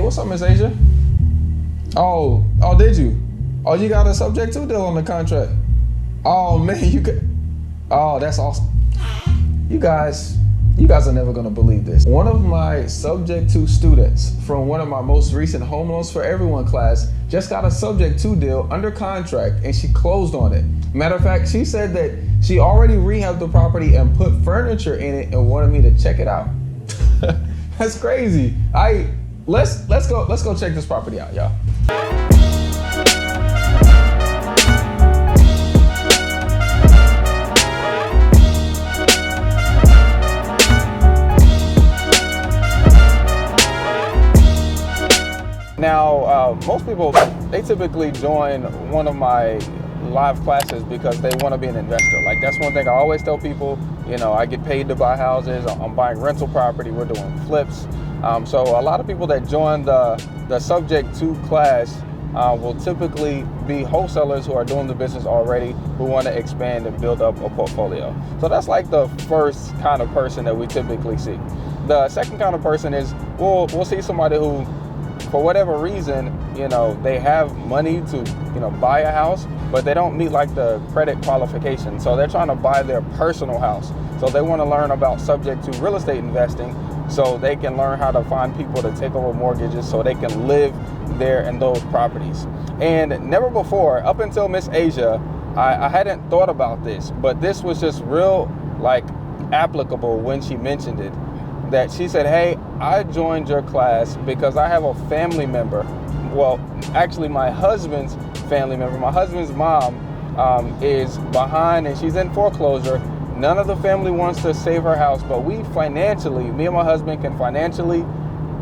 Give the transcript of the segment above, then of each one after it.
what's up, Miss Asia? Oh, did you? Oh, you got a subject to deal on the contract. Oh man, you could. Oh, that's awesome. You guys are never gonna believe this. One of my subject to students from one of my most recent home loans for everyone class just got a subject to deal under contract and she closed on it. Matter of fact, she said that she already rehabbed the property and put furniture in it and wanted me to check it out. That's crazy. Let's go check this property out, y'all. Now, most people, they typically join one of my live classes because they want to be an investor. Like, that's one thing I always tell people, you know, I get paid to buy houses, I'm buying rental property, we're doing flips. So a lot of people that join the subject to class will typically be wholesalers who are doing the business already, who want to expand and build up a portfolio. So that's like the first kind of person that we typically see. The second kind of person is, we'll see somebody who, for whatever reason, you know, they have money to, you know, buy a house, but they don't meet like the credit qualification. So they're trying to buy their personal house. So they want to learn about subject to real estate investing so they can learn how to find people to take over mortgages so they can live there in those properties. And never before, up until Miss Asia, I hadn't thought about this, but this was just real like applicable when she mentioned it. That she said, hey, I joined your class because I have a family member. Well, actually my husband's family member, my husband's mom is behind and she's in foreclosure. None of the family wants to save her house, but we financially, me and my husband can financially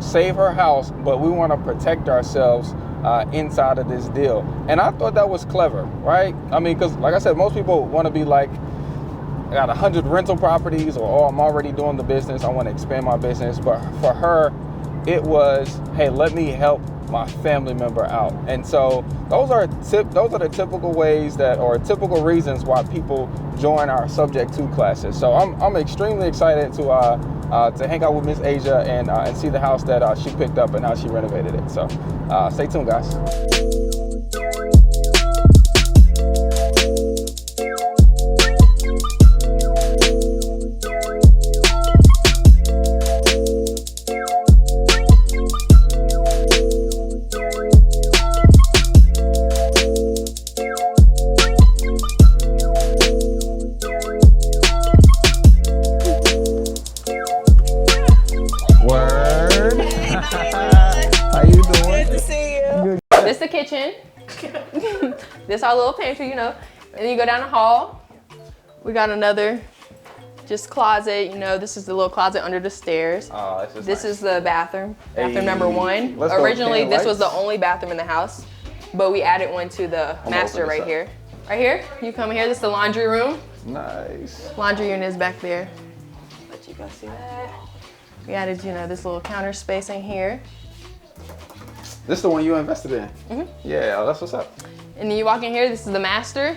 save her house, but we want to protect ourselves inside of this deal. And I thought that was clever, right? I mean, because like I said, most people want to be like, I got 100 rental properties, or I'm already doing the business, I want to expand my business. But for her, it was, hey, let me help my family member out. And so those are the typical ways that, or typical reasons why people join our subject to classes. So I'm extremely excited to hang out with Miss Asia and see the house that she picked up and how she renovated it. So stay tuned, guys. This the kitchen. This our little pantry, you know. And then you go down the hall. We got another just closet, you know. This is the little closet under the stairs. Oh, this nice. is the bathroom. Bathroom number one. Let's Originally, go, this was the only bathroom in the house, but we added one to the master right here. Right here, you come here. This is the laundry room. Nice. Laundry unit is back there. Let you go see that. We added, you know, this little counter space in here. This is the one you invested in? Mm-hmm. Yeah, that's what's up. And then you walk in here, this is the master.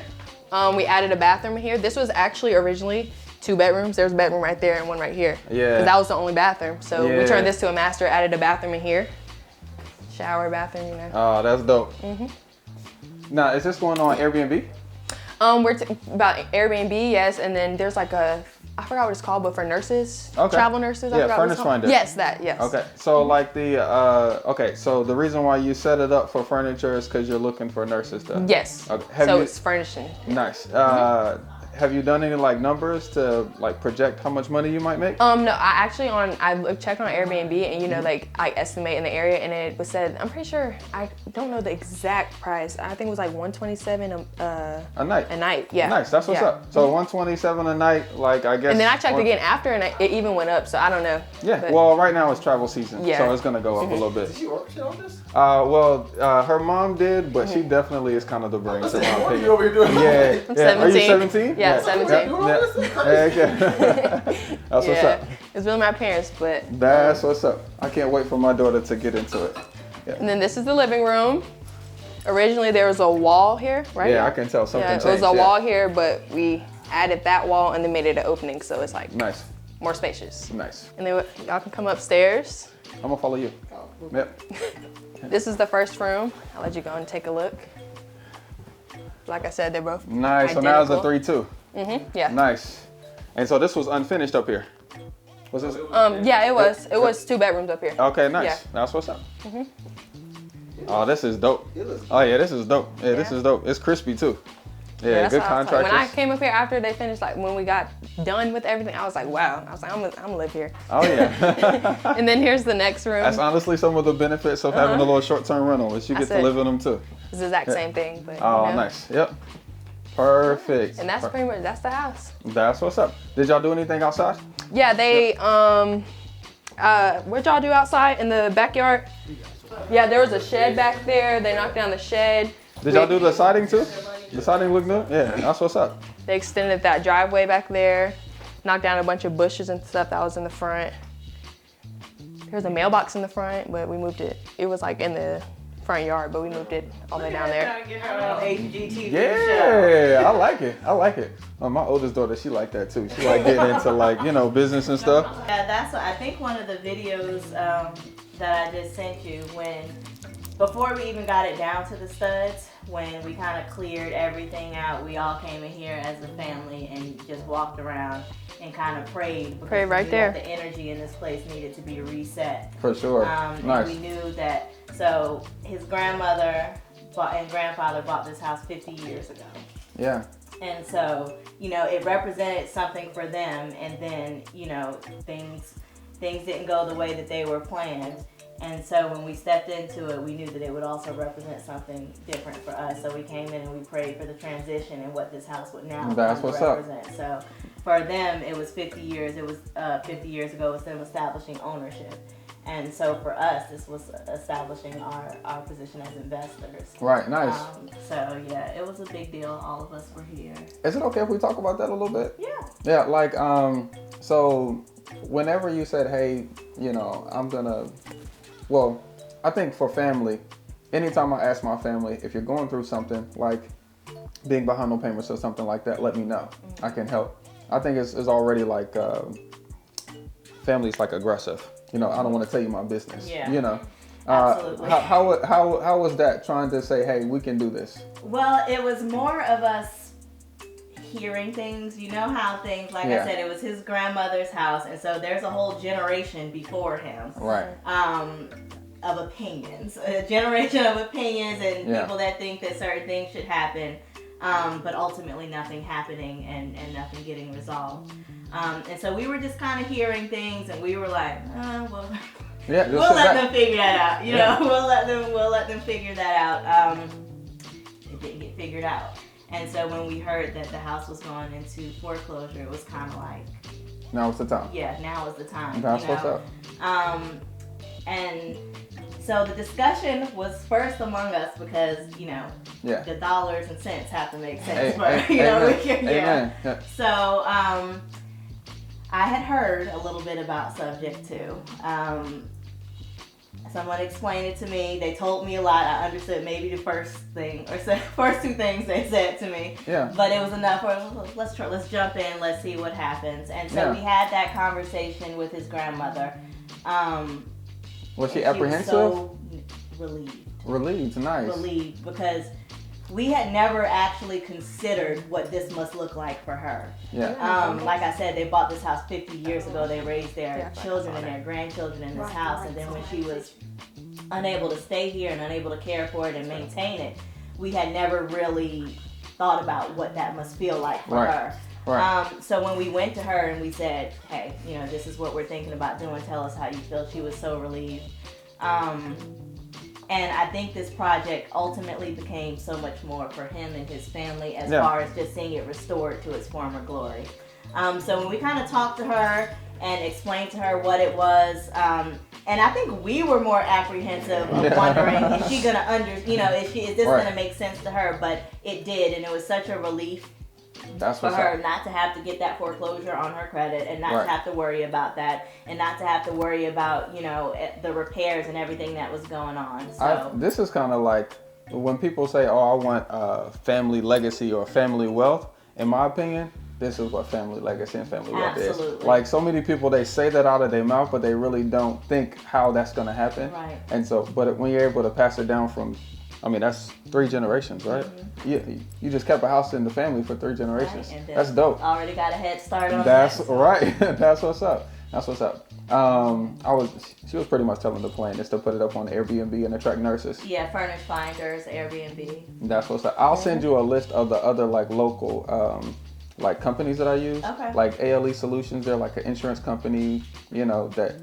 We added a bathroom in here. This was actually originally 2 bedrooms. There's a bedroom right there and one right here. Yeah. Because that was the only bathroom. So Yeah. we turned this to a master, added a bathroom in here. Shower, bathroom, you know. Oh, that's dope. Now, is this going on Airbnb? We're about Airbnb, yes. And then there's like a, I forgot what it's called, but for nurses, Okay. travel nurses. I Yeah, forgot what it's Furnish called. Finder. Yes, that, yes. Okay, so like okay, so the reason why you set it up for furniture is because you're looking for nurses to. Yes, Okay. so it's furnishing. Nice. Have you done any like numbers to like project how much money you might make? No, I actually checked on Airbnb and you know like I estimate in the area and it was said, I'm pretty sure, I don't know the exact price. I think it was like $127 a night. A night, yeah. Nice, that's what's up. So $127 a night, like I guess. And then I checked again after and it even went up, so I don't know. Yeah, But well right now it's travel season, Yeah. so it's gonna go up a little bit. Did she orchestrate all this? Her mom did, but she definitely is kind of the brains in my What are opinion. you over here doing? Yeah, I'm yeah. Are you 17. 17? Yeah, 17. Okay. That's what's up. It's really my parents, but. That's what's up. I can't wait for my daughter to get into it. Yeah. And then this is the living room. Originally there was a wall here, right? Yeah, I can tell something Yeah, changed. it was a yeah. wall here, but we added that wall and then made it an opening, so it's like Nice, more spacious. nice. And then y'all can come upstairs. I'm gonna follow you. Yep. This is the first room. I'll let you go and take a look. Like I said, they're both Nice. So now it's a identical. 3-2. Yeah. Nice. And so this was unfinished up here. Was this? Yeah, it was. It was 2 bedrooms up here. Okay, nice. Yeah. That's what's up. Oh, this is dope. Oh yeah, this is dope. Yeah, this is dope. It's crispy too. Yeah, that's good how I was like, contractors. when I came up here after they finished, like when we got done with everything, I was like, wow. I was like, I'm gonna live here. Oh yeah. And then here's the next room. That's honestly some of the benefits of having a little short-term rental is you get That's to it. live in them too. It's the exact same thing, but Oh, you know. nice. Yep. Perfect. And that's pretty much, that's the house. That's what's up. Did y'all do anything outside? Yeah, they what'd y'all do outside in the backyard? Yeah, there was a shed back there. They knocked down the shed. Did y'all do the siding too? The siding look new? Yeah, that's what's up. They extended that driveway back there, knocked down a bunch of bushes and stuff that was in the front. There's a mailbox in the front, but we moved it. It was like in the front yard, but we moved it all the way down there. Yeah, I like it. I like it. My oldest daughter, she like that too. She like getting into like, you know, business and stuff. Yeah, that's what I think one of the videos that I just sent you before we even got it down to the studs, when we kind of cleared everything out, we all came in here as a family and just walked around and kind of prayed. Prayed right we knew there. that the energy in this place needed to be reset. For sure. And Nice. we knew that, so his grandmother and grandfather bought this house 50 years ago. Yeah. And so, you know, it represented something for them, and then, you know, things didn't go the way that they were planned. And so when we stepped into it, we knew that it would also represent something different for us. So we came in and we prayed for the transition and what this house would now represent. So for them, it was 50 years. It was 50 years ago, it was them establishing ownership. And so for us, this was establishing our position as investors. Right, nice. So yeah, it was a big deal. All of us were here. Is it okay if we talk about that a little bit? Yeah. Yeah, like, so whenever you said, hey, you know, well, I think for family, anytime I ask my family, if you're going through something like being behind on payments or something like that, let me know. I can help. I think it's already like, family's like aggressive. You know, I don't want to tell you my business. Yeah. You know. Absolutely. How was that trying to say, hey, we can do this? Well, it was more of us hearing things. You know how things, like I said, it was his grandmother's house, and so there's a whole generation before him. Right. Of opinions, a generation of opinions, and people that think that certain things should happen, but ultimately nothing happening and nothing getting resolved. And so we were just kind of hearing things, and we were like, well, we'll let them figure that out. You know, we'll let them figure that out. It didn't get figured out. And so when we heard that the house was going into foreclosure, it was kind of like, now is the time. Yeah, now is the time. That's what's up. And so the discussion was first among us because, you know, the dollars and cents have to make sense. Amen. So I had heard a little bit about Subject 2. Someone explained it to me. They told me a lot. I understood maybe the first two things they said to me. Yeah. But it was enough for let's jump in. Let's see what happens. And so we had that conversation with his grandmother. Was she apprehensive? She was so relieved. Relieved, nice. Relieved because we had never actually considered what this must look like for her. Yeah. Like I said, they bought this house 50 years ago. They raised their children and their grandchildren in this house. And then when she was unable to stay here and unable to care for it and maintain it, we had never really thought about what that must feel like for her. Right. So when we went to her and we said, hey, you know, this is what we're thinking about doing. Tell us how you feel. She was so relieved. And I think this project ultimately became so much more for him and his family as far as just seeing it restored to its former glory. So when we kind of talked to her and explained to her what it was, and I think we were more apprehensive of wondering, is she going to is this going to make sense to her? But it did, and it was such a relief for her not to have to get that foreclosure on her credit and not to have to worry about that and not to have to worry about, you know, the repairs and everything that was going on. So this is kind of like when people say, oh, I want family legacy or family wealth. In my opinion, this is what family legacy and family wealth is. Absolutely. Like so many people, they say that out of their mouth, but they really don't think how that's going to happen. Right. And so, but when you're able to pass it down from, I mean, that's 3 generations, right? You just kept a house in the family for 3 generations. Right, and then that's dope. Already got a head start on That's that. right. That's what's up. That's what's up. She was pretty much telling the plan is to put it up on Airbnb and attract nurses. Yeah, Furnish Finders, Airbnb. That's what's up. I'll send you a list of the other like local like companies that I use. Okay. Like ALE Solutions, they're like an insurance company, you know, that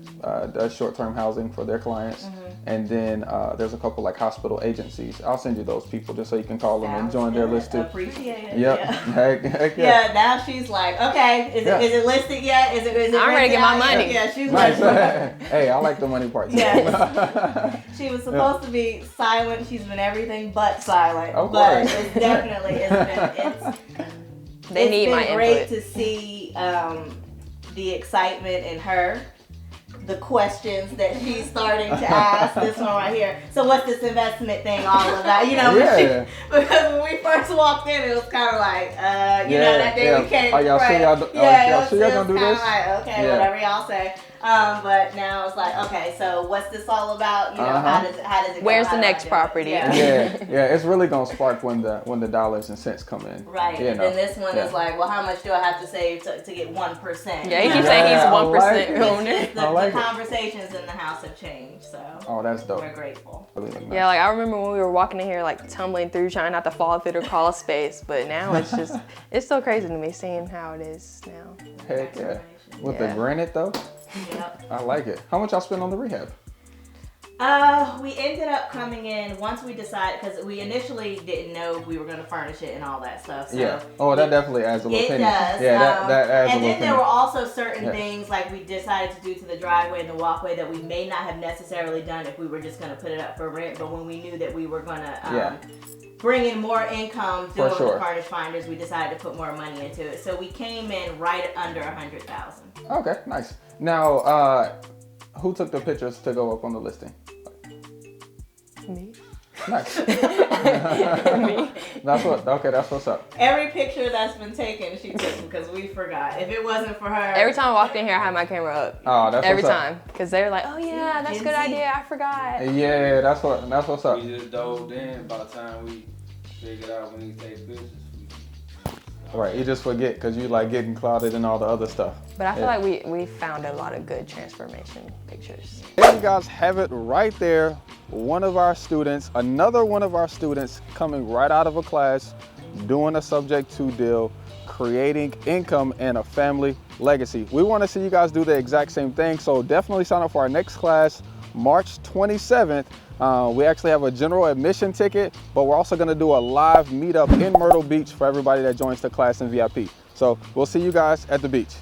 does short-term housing for their clients. And then there's a couple like hospital agencies. I'll send you those people just so you can call them and join their list too. Appreciate it. Yep. Yeah. Heck yeah. Yeah, now she's like, okay, is it listed yet? Is it I'm ready to get my money. Yeah, she's Nice. like, Hey, I like the money part too. yes. She was supposed to be silent. She's been everything but silent. Of but course. it's definitely, They need my It's been great input. to see the excitement in her, the questions that she's starting to ask. This one right here. So what's this investment thing all about? You know, Yeah. because when we first walked in, it was kind of like, you know, that day we came. Are y'all sure y'all gonna do this? Like, okay, whatever y'all say. But now it's like, okay, so what's this all about? You know, how does it go? Where's How the do I next do it? property? Yeah, it's really gonna spark when the dollars and cents come in. Right, You and know? then this one is like, well, how much do I have to save to get 1%? Yeah, he You keeps know? saying he's I 1% like it. owner. The, I like the it. conversations in the house have changed, so Oh, that's dope. we're grateful. Really nice. Yeah, like I remember when we were walking in here, like tumbling through, trying not to fall through the crawl space. But now it's just, it's so crazy to me seeing how it is now. Heck yeah. With Yeah. the granite though, Yep. I like it. How much y'all spend on the rehab? We ended up coming in once we decided, because we initially didn't know we were going to furnish it and all that stuff. So Yeah. Oh, that definitely adds a little it penny. does. Yeah, that adds a and little then there penny. were also certain Yeah. things like we decided to do to the driveway and the walkway that we may not have necessarily done if we were just going to put it up for rent. But when we knew that we were going to bring in more income doing sure. the Furnish Finders, we decided to put more money into it. So we came in right under 100,000. Okay, nice. Now, who took the pictures to go up on the listing? Me. Nice. Me. That's what's up. Every picture that's been taken, she took because we forgot. If it wasn't for her, Every time I walked in here, I had my camera up. Oh, that's Every what's up. time, because they're like, "Oh yeah, that's a good idea. I forgot." Yeah, that's what's up. We just dove in by the time we figured out when he take pictures. Right, you just forget because you like getting clouded and all the other stuff. But I feel like we found a lot of good transformation pictures. There you guys have it right there. One of our students, another one of our students coming right out of a class, doing a subject to deal, creating income and a family legacy. We want to see you guys do the exact same thing. So definitely sign up for our next class, March 27th. We actually have a general admission ticket, but we're also going to do a live meetup in Myrtle Beach for everybody that joins the class in VIP. So we'll see you guys at the beach.